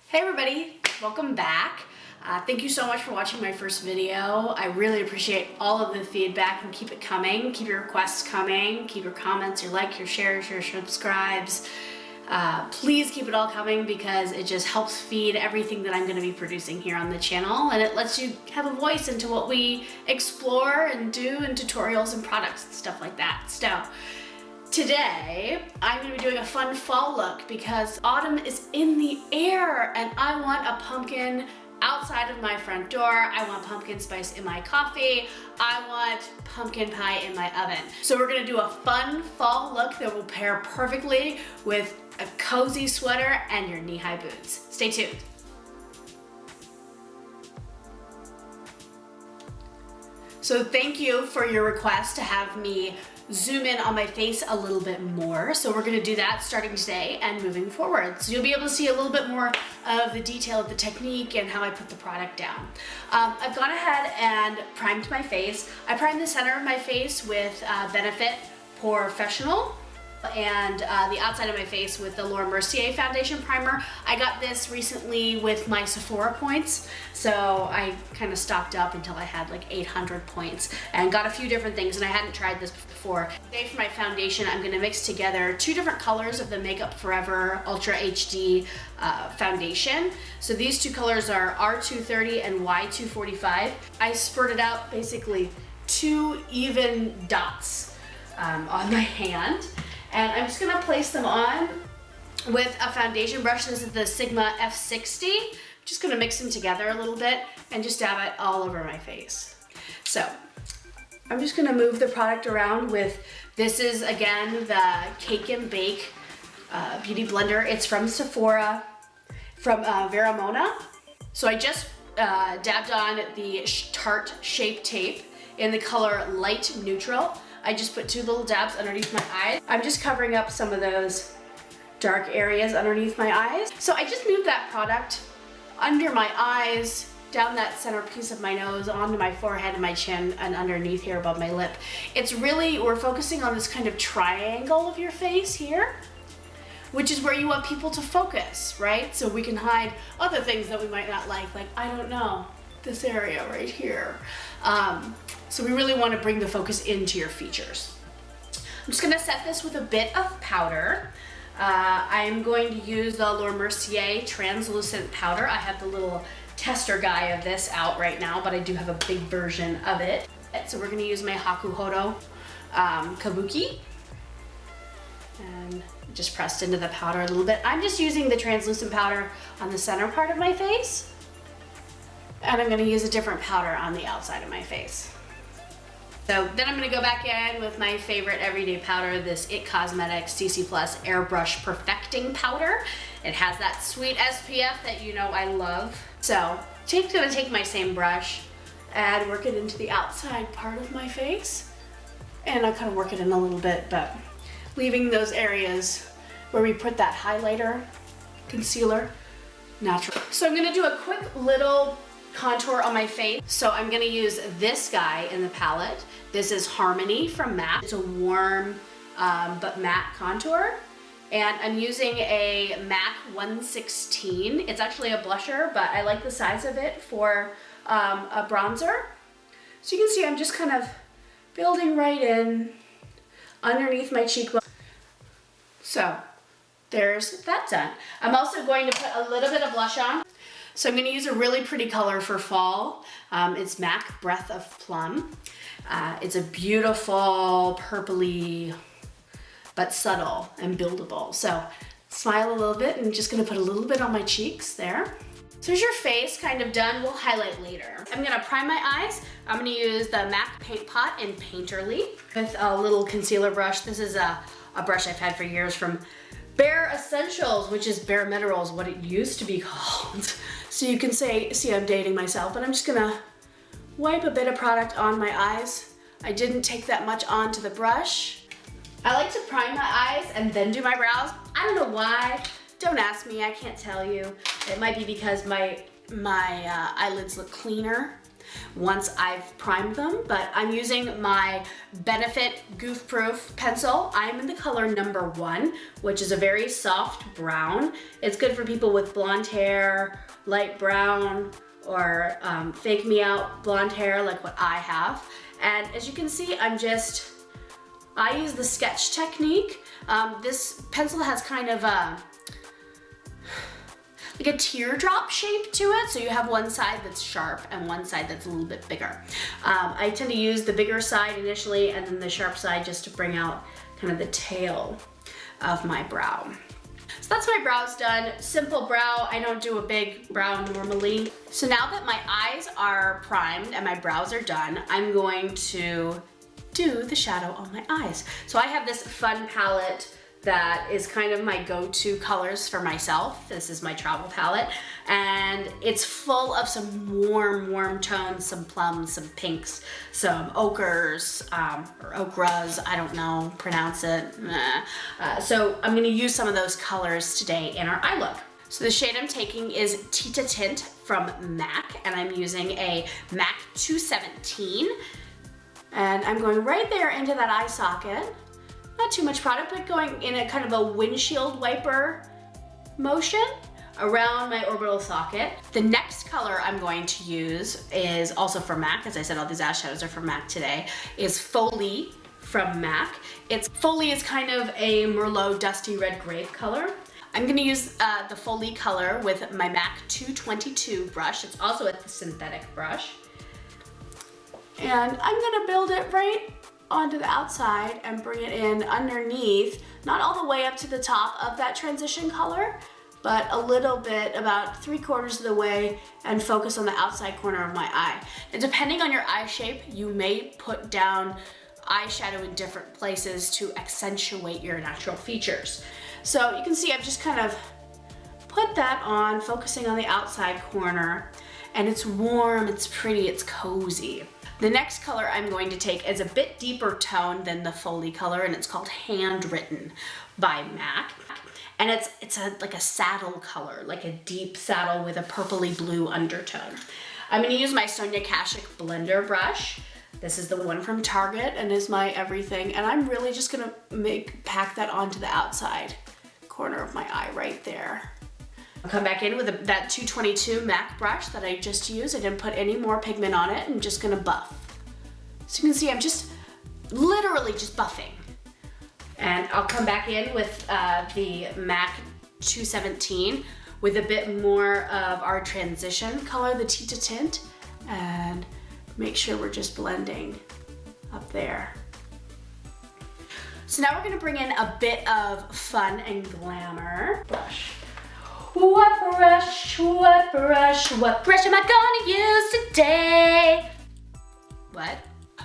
Hey everybody, welcome back. Thank you so much for watching my first video. I really appreciate all of the feedback and keep it coming. Keep your requests coming. Keep your comments, your likes, your shares, your subscribes. Please keep it all coming because it just helps feed everything that I'm going to be producing here on the channel, and it lets you have a voice into what we explore and do in tutorials and products and stuff like that. So today, I'm going to be doing a fun fall look because autumn is in the air and I want a pumpkin outside of my front door. I want pumpkin spice in my coffee. I want pumpkin pie in my oven. So we're going to do a fun fall look that will pair perfectly with a cozy sweater and your knee-high boots. Stay tuned. So thank you for your request to have me zoom in on my face a little bit more. So we're gonna do that starting today and moving forward. So you'll be able to see a little bit more of the detail of the technique and how I put the product down. I've gone ahead and primed my face. I primed the center of my face with Benefit Porefessional and the outside of my face with the Mercier foundation primer. I got this recently with my Sephora points, so I kind of stocked up until I had like 800 points and got a few different things, and I hadn't tried this before. Today for my foundation, I'm gonna mix together two different colors of the Makeup Forever Ultra HD foundation. So these two colors are R230 and Y245. I spurted out basically two even dots on my hand. And I'm just gonna place them on with a foundation brush. This is the Sigma F60. I'm just gonna mix them together a little bit and just dab it all over my face. So I'm just gonna move the product around with, this is again the Cake and Bake Beauty Blender. It's from Sephora, from VeraMona. So I just dabbed on the Tarte Shape Tape in the color Light Neutral. I just put two little dabs underneath my eyes. I'm just covering up some of those dark areas underneath my eyes. So I just moved that product under my eyes, down that center piece of my nose, onto my forehead and my chin, and underneath here above my lip. It's really, we're focusing on this kind of triangle of your face here, which is where you want people to focus, right? So we can hide other things that we might not like I don't know, this area right here. So we really want to bring the focus into your features. I'm just gonna set this with a bit of powder. I'm going to use the Mercier translucent powder. I have the little tester guy of this out right now, but I do have a big version of it. So we're gonna use my Hakuhodo Kabuki and just pressed into the powder a little bit. I'm just using the translucent powder on the center part of my face, and I'm gonna use a different powder on the outside of my face. So then I'm gonna go back in with my favorite everyday powder, this IT Cosmetics CC Plus Airbrush Perfecting Powder. It has that sweet SPF that you know I love. So I'm gonna take my same brush and work it into the outside part of my face. And I'll kind of work it in a little bit, but leaving those areas where we put that highlighter, concealer, natural. So I'm gonna do a quick little contour on my face. So I'm gonna use this guy in the palette. This is Harmony from MAC. It's a warm but matte contour. And I'm using a MAC 116. It's actually a blusher, but I like the size of it for a bronzer. So you can see I'm just kind of building right in underneath my cheekbone. So there's that done. I'm also going to put a little bit of blush on. So I'm going to use a really pretty color for fall. It's MAC Breath of Plumb. It's a beautiful purpley, but subtle and buildable. So smile a little bit, and I'm just going to put a little bit on my cheeks there. So here's your face kind of done. We'll highlight later. I'm going to prime my eyes. I'm going to use the MAC Paint Pot in Painterly with a little concealer brush. This is a brush I've had for years from Bare Essentials, which is Bare Minerals, what it used to be called. So you can see I'm dating myself, but I'm just gonna wipe a bit of product on my eyes. I didn't take that much onto the brush. I like to prime my eyes and then do my brows. I don't know why. Don't ask me, I can't tell you. It might be because my eyelids look cleaner. once I've primed them, but I'm using my Benefit Goof Proof pencil. I'm in the color number 1, which is a very soft brown. It's good for people with blonde hair, light brown, or fake me out blonde hair like what I have. And as you can see, I use the sketch technique. This pencil has kind of like a teardrop shape to it. So you have one side that's sharp and one side that's a little bit bigger. I tend to use the bigger side initially and then the sharp side just to bring out kind of the tail of my brow. So that's my brows done. Simple brow. I don't do a big brow normally. So now that my eyes are primed and my brows are done, I'm going to do the shadow on my eyes. So I have this fun palette that is kind of my go-to colors for myself. This is my travel palette, and it's full of some warm tones, some plums, some pinks, some ochres, or ochras, I don't know, pronounce it. So I'm gonna use some of those colors today in our eye look. So the shade I'm taking is Tete-a-Tint from MAC, and I'm using a MAC 217. And I'm going right there into that eye socket. Not too much product, but going in a kind of a windshield wiper motion around my orbital socket. The next color I'm going to use is also from MAC. As I said, all these eyeshadows are from MAC today, is Folie from MAC. Folie is kind of a Merlot dusty red grape color. I'm gonna use the Folie color with my MAC 222 brush. It's also a synthetic brush. And I'm gonna build it right onto the outside and bring it in underneath, not all the way up to the top of that transition color, but a little bit, about 3/4 of the way, and focus on the outside corner of my eye. And depending on your eye shape, you may put down eyeshadow in different places to accentuate your natural features. So you can see I've just kind of put that on, focusing on the outside corner, and it's warm, it's pretty, it's cozy. The next color I'm going to take is a bit deeper tone than the Folie color, and it's called Handwritten by MAC. And it's like a saddle color, like a deep saddle with a purpley blue undertone. I'm gonna use my Sonia Kashuk blender brush. This is the one from Target and is my everything. And I'm really just gonna pack that onto the outside corner of my eye right there. I'll come back in with that 222 MAC brush that I just used. I didn't put any more pigment on it. I'm just gonna buff. So you can see I'm just literally just buffing. And I'll come back in with the MAC 217 with a bit more of our transition color, the Tete-a-Tint, and make sure we're just blending up there. So now we're gonna bring in a bit of fun and glamour. Brush. What brush am I gonna use today? What?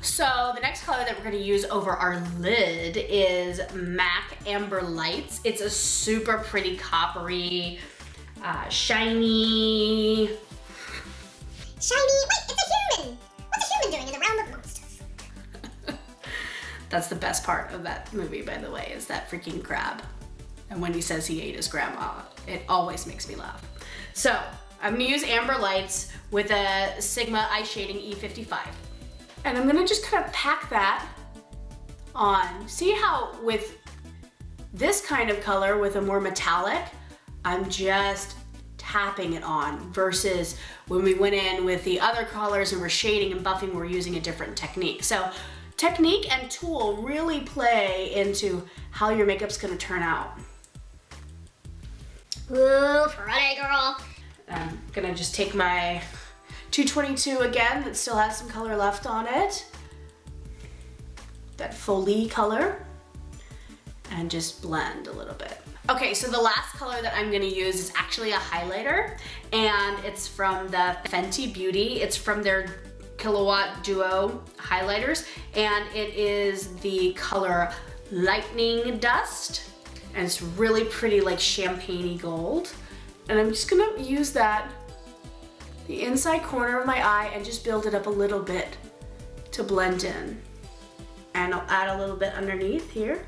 So the next color that we're gonna use over our lid is MAC Amber Lights. It's a super pretty coppery, shiny. Wait, it's a human! What's a human doing in the realm of monsters? That's the best part of that movie, by the way, is that freaking crab. And when he says he ate his grandma, it always makes me laugh. So I'm gonna use Amber Lights with a Sigma Eye Shading E55. And I'm gonna just kind of pack that on. See how with this kind of color, with a more metallic, I'm just tapping it on, versus when we went in with the other colors and we're shading and buffing, we're using a different technique. So technique and tool really play into how your makeup's gonna turn out. Ooh, pretty girl. I'm gonna just take my 222 again, that still has some color left on it. That Folie color. And just blend a little bit. Okay, so the last color that I'm gonna use is actually a highlighter, and it's from the Fenty Beauty. It's from their Killawatt Duo highlighters, and it is the color Lightning Dust. And it's really pretty, like champagne-y gold. And I'm just gonna use that, the inside corner of my eye, and just build it up a little bit to blend in. And I'll add a little bit underneath here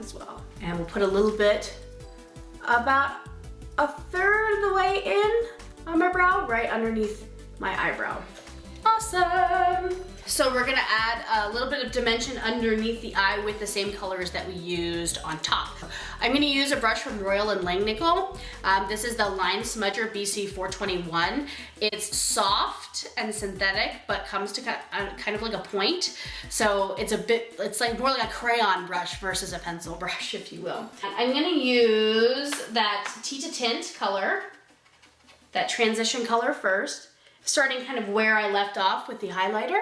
as well. And we'll put a little bit, about a third of the way in on my brow, right underneath my eyebrow. awesome. So we're gonna add a little bit of dimension underneath the eye with the same colors that we used on top. I'm gonna use a brush from Royal and Langnickel. This is the Line Smudger BC 421. It's soft and synthetic, but comes to kind of like a point. So it's like more like a crayon brush versus a pencil brush, if you will. I'm gonna use that Tete-a-Tint color, that transition color first, starting kind of where I left off with the highlighter.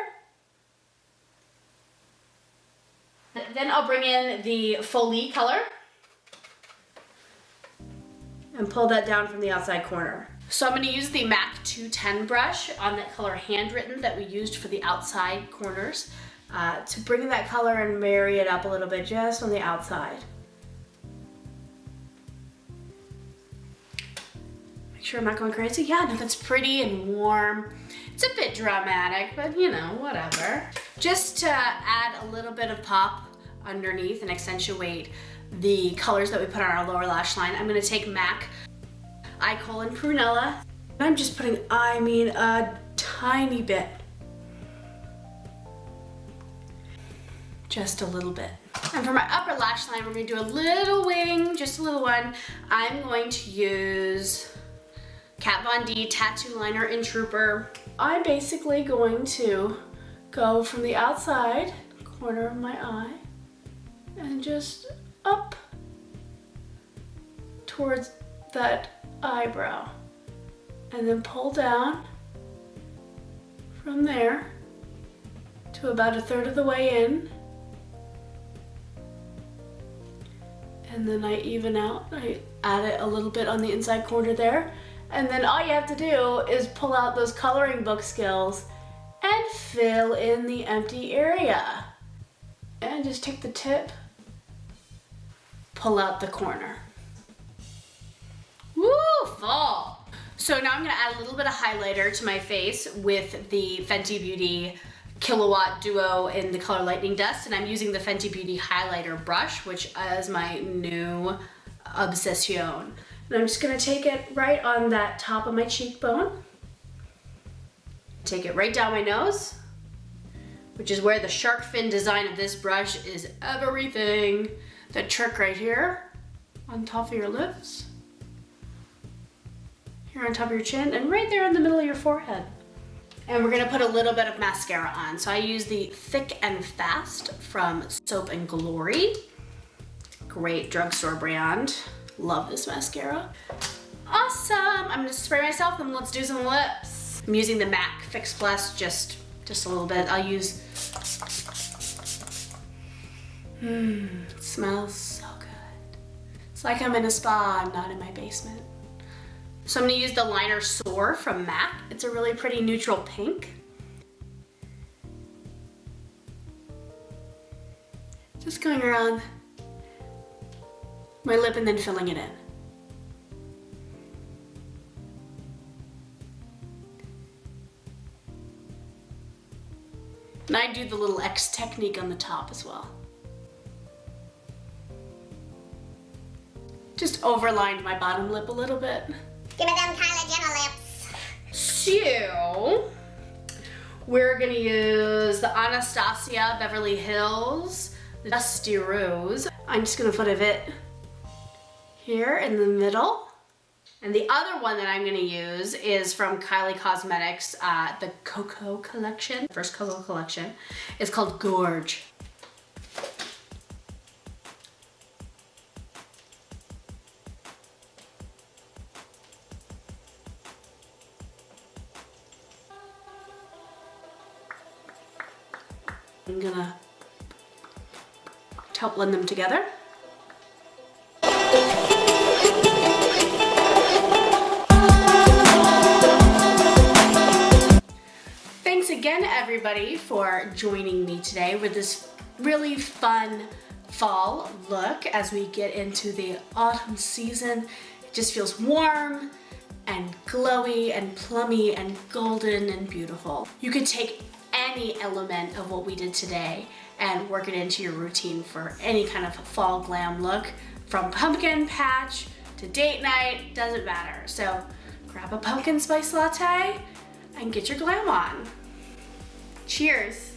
Then I'll bring in the Folie color and pull that down from the outside corner. So I'm gonna use the MAC 210 brush on that color Handwritten that we used for the outside corners to bring that color and marry it up a little bit just on the outside. Make sure I'm not going crazy. Yeah, no, that's pretty and warm. It's a bit dramatic, but you know, whatever. Just to add a little bit of pop underneath and accentuate the colors that we put on our lower lash line, I'm gonna take MAC Eye Colon Prunella. I'm just putting, I mean, a tiny bit. Just a little bit. And for my upper lash line, we're gonna do a little wing, just a little one. I'm going to use Kat Von D Tattoo Liner in Trooper. I'm basically going to go from the outside corner of my eye and just up towards that eyebrow, and then pull down from there to about 1/3 of the way in, and then I even out. I add it a little bit on the inside corner there, and then all you have to do is pull out those coloring book skills and fill in the empty area. And just take the tip, pull out the corner. Woo, fall. So now I'm gonna add a little bit of highlighter to my face with the Fenty Beauty Killawatt Duo in the color Lightning Dust, and I'm using the Fenty Beauty highlighter brush, which is my new obsession. And I'm just gonna take it right on that top of my cheekbone, take it right down my nose, which is where the shark fin design of this brush is everything. The trick right here on top of your lips, here on top of your chin, and right there in the middle of your forehead. And we're gonna put a little bit of mascara on. So I use the Thick and Fast from Soap and Glory. Great drugstore brand. Love this mascara. Awesome, I'm gonna spray myself and let's do some lips. I'm using the MAC Fix Plus, just a little bit. I'll use, it smells so good. It's like I'm in a spa, I'm not in my basement. So I'm gonna use the liner Soar from MAC. It's a really pretty neutral pink. Just going around my lip and then filling it in. And I do the little X technique on the top as well. Just overlined my bottom lip a little bit. Give me them Kylie Jenner lips. So, we're gonna use the Anastasia Beverly Hills Dusty Rose. I'm just gonna put a bit here in the middle. And the other one that I'm gonna use is from Kylie Cosmetics, the Cocoa collection, first Cocoa collection. It's called Gorge. I'm gonna help blend them together. Thanks again, everybody, for joining me today with this really fun fall look as we get into the autumn season. It just feels warm and glowy and plummy and golden and beautiful. You could take any element of what we did today and work it into your routine for any kind of fall glam look, from pumpkin patch to date night, doesn't matter. So grab a pumpkin spice latte and get your glam on. Cheers.